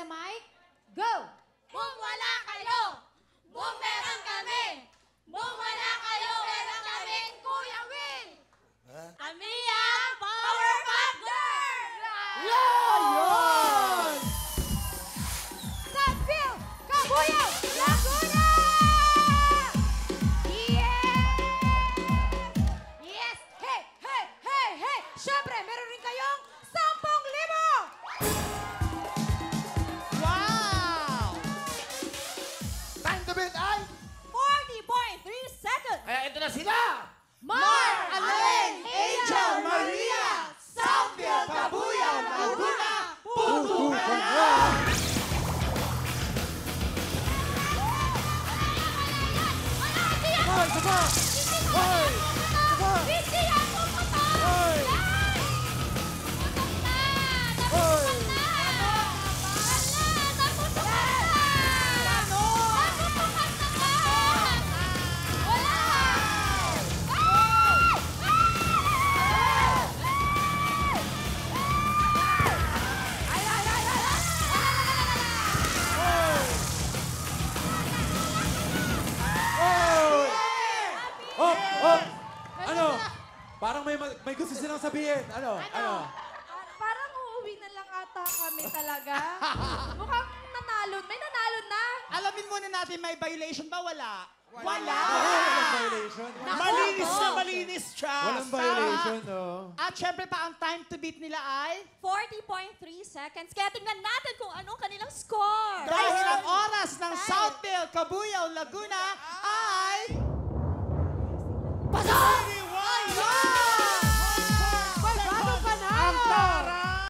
sa mic. Go! Kung wala kayo, kung meron kami. Kung wala kayo, meron kami, Kuya Will. Kami ang Powerpuff Girls! Ayun! Southfield, Kabuyaw, Laguna! Yes! Yes! Hey! Hey! Hey! Hey! Siyempre, meron rin kayong 10,000! Wow! Time to beat ay 40.3 seconds. kaya ito na sila! Mar! Alain, Angel, Maria, Southfield, Kabuyaw, Laguna, Putukan na! Hoy, saba! Hoy! Saba! Hindi yan pumutok! Hoy! Putok na! Hoy! Naputok na! Naputok na! Naputok na! Wala! Hoy! Hop! Hop! Ano? Parang may gusto silang sabihin. Ano? Ano? Parang uuwi na lang ata kami talaga. Mukhang nanalo. May nanalo na. Alamin muna natin, may violation ba? Wala. Walang violation. Malinis na malinis siya. Walang violation, no? At syempre pa, ang time to beat nila ay... 40.3 seconds. Kaya tingnan natin kung anong kanilang score. Dahil ang oras ng Southfield, Kabuyaw, Laguna ay...